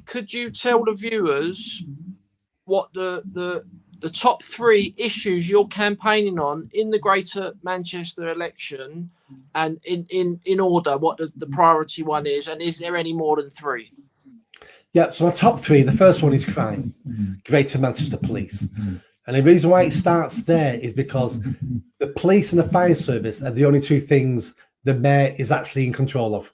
could you tell the viewers what the top 3 issues you're campaigning on in the Greater Manchester election, and in order, what the priority one is, and is there any more than 3? Yeah, so my top 3, the first one is crime, Greater Manchester Police. And the reason why it starts there is because the police and the fire service are the only 2 things the mayor is actually in control of.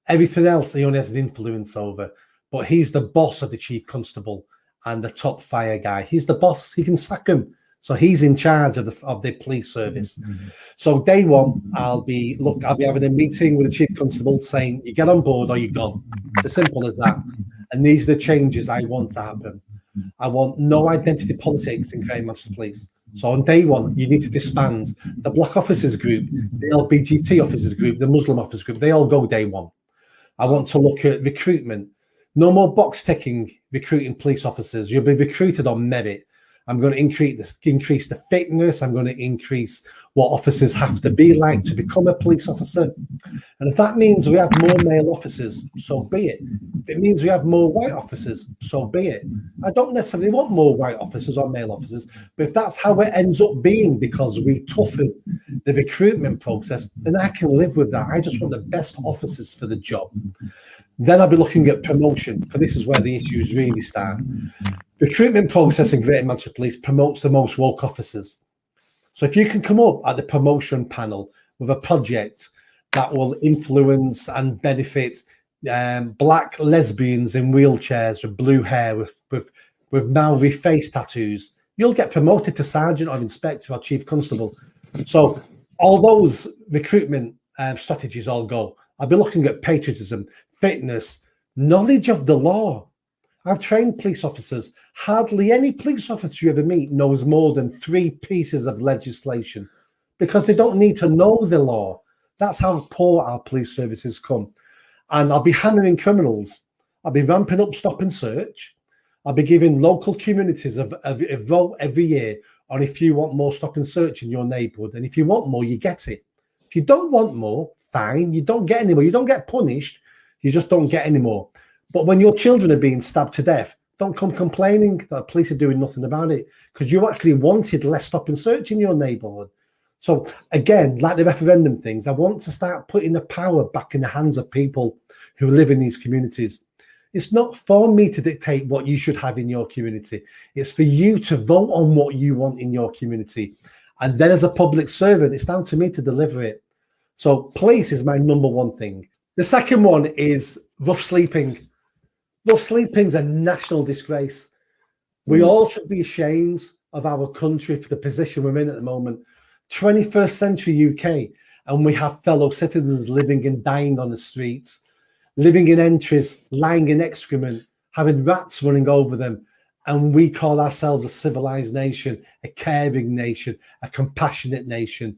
Everything else he only has an influence over, but he's the boss of the chief constable and the top fire guy. He's the boss. He can sack him. So he's in charge of the police service. So day one, I'll be having a meeting with the chief constable saying, you get on board or you're gone. It's as simple as that. And these are the changes I want to happen. I want no identity politics in Greater Manchester Police. So on day one, you need to disband the Black Officers Group, the LGBT Officers Group, the Muslim Officers Group. They all go day one. I want to look at recruitment. No more box ticking recruiting police officers. You'll be recruited on merit. I'm going to increase the fitness. I'm going to increase what officers have to be like to become a police officer. And if that means we have more male officers, so be it. If it means we have more white officers, so be it. I don't necessarily want more white officers or male officers, but if that's how it ends up being because we toughen the recruitment process, then I can live with that. I just want the best officers for the job. Then I'll be looking at promotion, because this is where the issues really start. Recruitment process in Greater Manchester Police promotes the most woke officers. So if you can come up at the promotion panel with a project that will influence and benefit black lesbians in wheelchairs with blue hair, with Maori face tattoos, you'll get promoted to sergeant or inspector or chief constable. So all those recruitment strategies all go. I'll be looking at patriotism, fitness, knowledge of the law. I've trained police officers. Hardly any police officer you ever meet knows more than 3 pieces of legislation because they don't need to know the law. That's how poor our police services come. And I'll be hammering criminals. I'll be ramping up stop and search. I'll be giving local communities a vote every year on if you want more stop and search in your neighbourhood. And if you want more, you get it. If you don't want more, fine. You don't get any more. You don't get punished. You just don't get any more. But when your children are being stabbed to death, don't come complaining that the police are doing nothing about it, because you actually wanted less stop and search in your neighbourhood. So again, like the referendum things, I want to start putting the power back in the hands of people who live in these communities. It's not for me to dictate what you should have in your community. It's for you to vote on what you want in your community. And then as a public servant, it's down to me to deliver it. So police is my number 1 thing. The second one is rough sleeping. Rough sleeping is a national disgrace. We all should be ashamed of our country for the position we're in at the moment. 21st century UK, and we have fellow citizens living and dying on the streets, living in entries, lying in excrement, having rats running over them. And we call ourselves a civilized nation, a caring nation, a compassionate nation.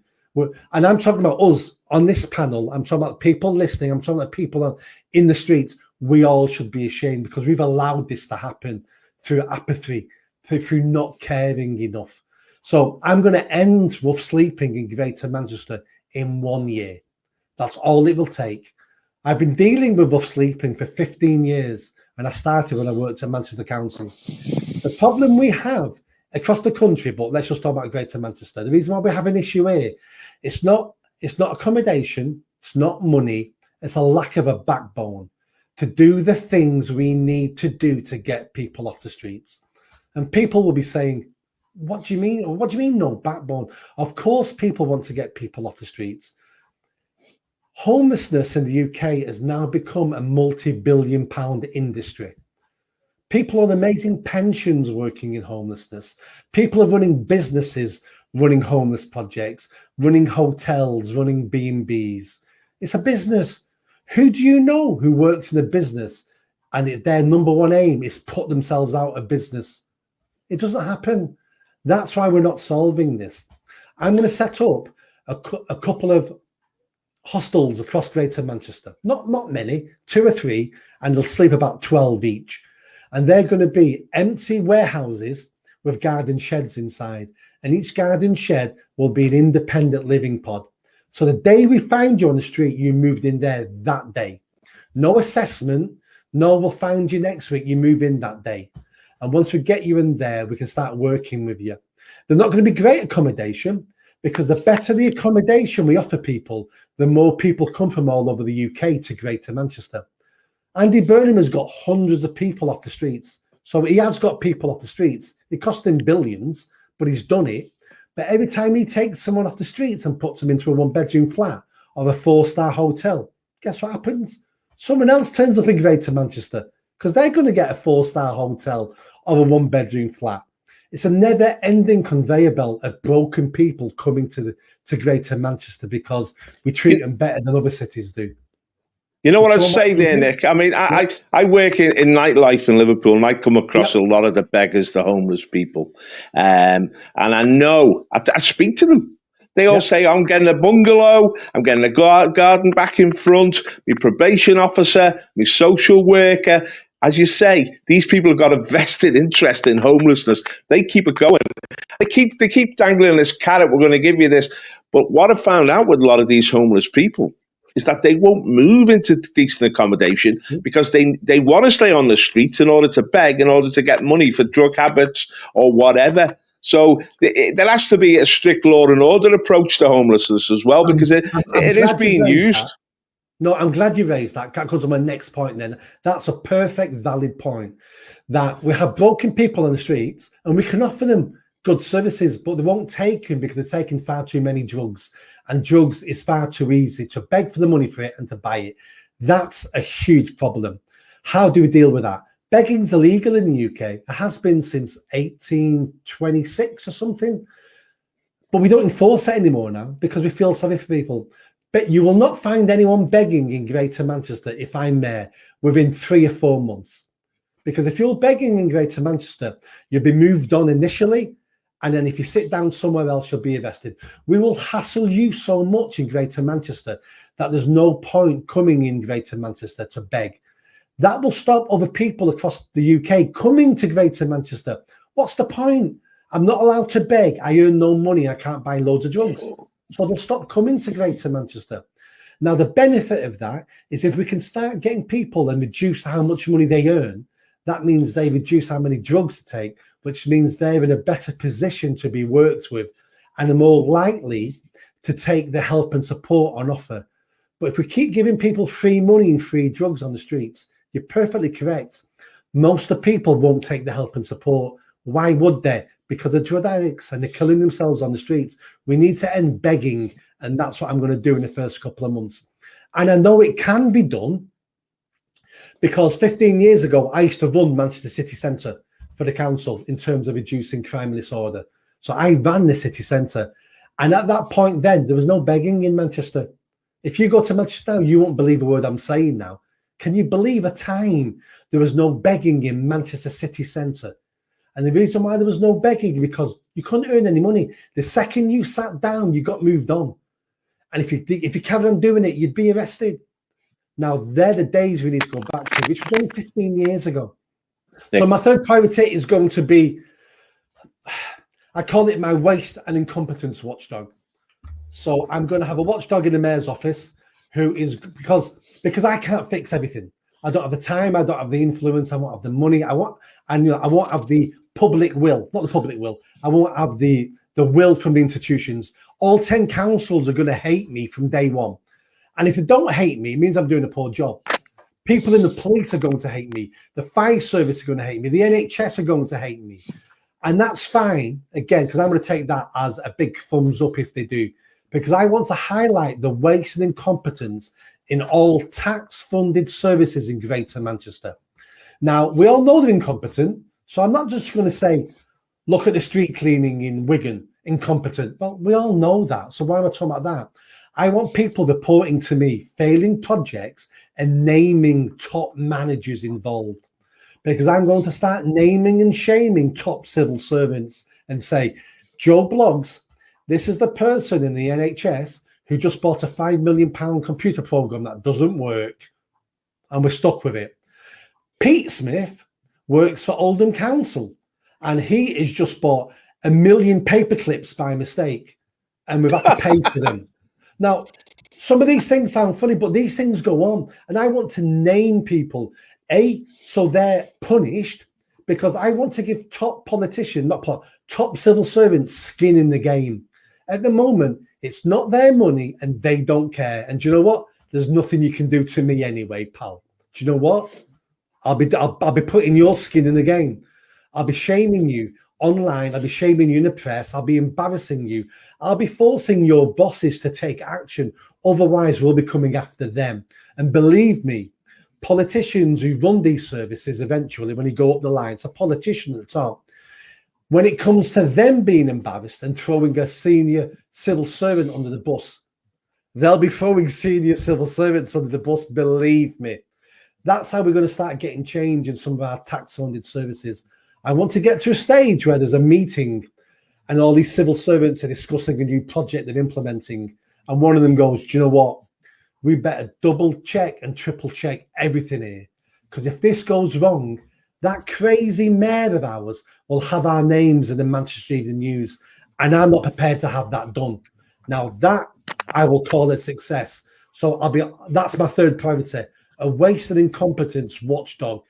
And I'm talking about us on this panel. I'm talking about people listening. I'm talking about people in the streets. We all should be ashamed because we've allowed this to happen through apathy, through not caring enough. So I'm going to end rough sleeping in Greater Manchester in 1 year. That's all it will take. I've been dealing with rough sleeping for 15 years, and I started when I worked at Manchester Council. The problem we have across the country, but let's just talk about Greater Manchester. The reason why we have an issue here, it's not accommodation, it's not money, it's a lack of a backbone to do the things we need to do to get people off the streets. And people will be saying, what do you mean? What do you mean no backbone? Of course people want to get people off the streets. Homelessness in the UK has now become a multi-billion pound industry. People on amazing pensions working in homelessness. People are running businesses, running homeless projects, running hotels, running B&Bs. It's a business. Who do you know who works in a business and their number 1 aim is put themselves out of business? It doesn't happen. That's why we're not solving this. I'm going to set up a couple of hostels across Greater Manchester. Not many, 2 or 3, and they'll sleep about 12 each. And they're going to be empty warehouses with garden sheds inside. And each garden shed will be an independent living pod. So the day we find you on the street, you moved in there that day. No assessment, No, we'll find you next week. You move in that day. And once we get you in there, we can start working with you. They're not going to be great accommodation, because the better the accommodation we offer people, the more people come from all over the UK to Greater Manchester. Andy Burnham has got hundreds of people off the streets. So he has got people off the streets. It cost him billions, but he's done it. But every time he takes someone off the streets and puts them into a 1-bedroom flat or a 4-star hotel, guess what happens? Someone else turns up in Greater Manchester, because they're going to get a 4-star hotel or a 1-bedroom flat. It's a never-ending conveyor belt of broken people coming to Greater Manchester because we treat them better than other cities do. You know what I'd say there, Nick? I mean, I work in nightlife in Liverpool, and I come across a lot of the beggars, the homeless people. And I know, I speak to them. They all say, I'm getting a bungalow, I'm getting a garden back in front, my probation officer, my social worker. As you say, these people have got a vested interest in homelessness. They keep it going. They keep dangling this carrot, we're going to give you this. But what I've found out with a lot of these homeless people is that they won't move into decent accommodation because they want to stay on the streets in order to beg, in order to get money for drug habits or whatever. So there has to be a strict law and order approach to homelessness as well, because it is being used. That. No, I'm glad you raised that. That comes to my next point then. That's a perfect, valid point, that we have broken people on the streets and we can offer them good services, but they won't take them because they're taking far too many drugs. And drugs is far too easy to beg for the money for it and to buy it. That's a huge problem. How do we deal with that? Begging's illegal in the UK. It has been since 1826 or something. But we don't enforce it anymore now because we feel sorry for people. But you will not find anyone begging in Greater Manchester, if I'm mayor, within 3 or 4 months. Because if you're begging in Greater Manchester, you'll be moved on initially. And then if you sit down somewhere else, you'll be arrested. We will hassle you so much in Greater Manchester that there's no point coming in Greater Manchester to beg. That will stop other people across the UK coming to Greater Manchester. What's the point? I'm not allowed to beg. I earn no money. I can't buy loads of drugs. So they'll stop coming to Greater Manchester. Now, the benefit of that is if we can start getting people and reduce how much money they earn, that means they reduce how many drugs they take, which means they're in a better position to be worked with and are more likely to take the help and support on offer. But if we keep giving people free money and free drugs on the streets, you're perfectly correct. Most of the people won't take the help and support. Why would they? Because they're drug addicts and they're killing themselves on the streets. We need to end begging, and that's what I'm going to do in the first couple of months. And I know it can be done because 15 years ago, I used to run Manchester City Centre for the council in terms of reducing crime and disorder. So I ran the city centre. And at that point then, there was no begging in Manchester. If you go to Manchester now, you won't believe a word I'm saying now. Can you believe a time there was no begging in Manchester City Centre? And the reason why there was no begging is because you couldn't earn any money. The second you sat down, you got moved on. And if you carried on doing it, you'd be arrested. Now, they're the days we need to go back to, which was only 15 years ago. So my third priority is going to be, I call it my waste and incompetence watchdog. So I'm going to have a watchdog in the mayor's office who is, because I can't fix everything. I don't have the time. I don't have the influence. I won't have the money. I won't have the public will, not the public will. I won't have the will from the institutions. All 10 councils are going to hate me from day one. And if they don't hate me, it means I'm doing a poor job. People in the police are going to hate me. The fire service are going to hate me. The NHS are going to hate me. And that's fine, again, because I'm going to take that as a big thumbs up if they do. Because I want to highlight the waste and incompetence in all tax-funded services in Greater Manchester. Now, we all know they're incompetent. So I'm not just going to say, look at the street cleaning in Wigan, incompetent. Well, we all know that. So why am I talking about that? I want people reporting to me failing projects and naming top managers involved, because I'm going to start naming and shaming top civil servants and say, Joe Bloggs, this is the person in the NHS who just bought a £5 million computer program that doesn't work and we're stuck with it. Pete Smith works for Oldham Council and he has just bought 1 million paper clips by mistake and we've had to pay for them. Now, some of these things sound funny, but these things go on. And I want to name people So they're punished, because I want to give top politicians, top civil servants, skin in the game. At the moment, it's not their money and they don't care. And do you know what? There's nothing you can do to me anyway, pal. Do you know what? I'll be putting your skin in the game. I'll be shaming you online. I'll be shaming you in the press. I'll be embarrassing you. I'll be forcing your bosses to take action. Otherwise, we'll be coming after them. And believe me, politicians who run these services eventually, when you go up the line, it's a politician at the top. When it comes to them being embarrassed and throwing a senior civil servant under the bus, they'll be throwing senior civil servants under the bus, believe me. That's how we're going to start getting change in some of our tax-funded services. I want to get to a stage where there's a meeting and all these civil servants are discussing a new project they're implementing. And one of them goes, do you know what? We better double check and triple check everything here. Because if this goes wrong, that crazy mayor of ours will have our names in the Manchester Evening News. And I'm not prepared to have that done. Now that I will call a success. So that's my third priority, a waste and incompetence watchdog.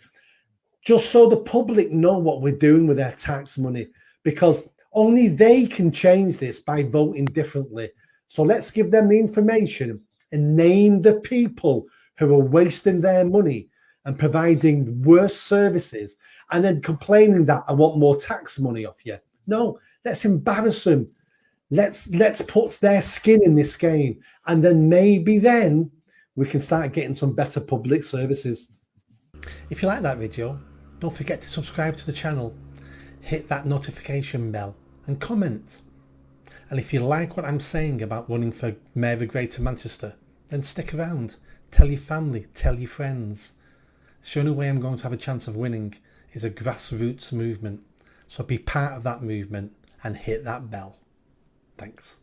Just so the public know what we're doing with their tax money, because only they can change this by voting differently. So let's give them the information and name the people who are wasting their money and providing worse services, and then complaining that I want more tax money off you. No, let's embarrass them. Let's put their skin in this game, and then maybe then we can start getting some better public services. If you like that video, don't forget to subscribe to the channel, hit that notification bell and comment. And if you like what I'm saying about running for Mayor of Greater Manchester, then stick around, tell your family, tell your friends. The only way I'm going to have a chance of winning is a grassroots movement. So be part of that movement and hit that bell. Thanks.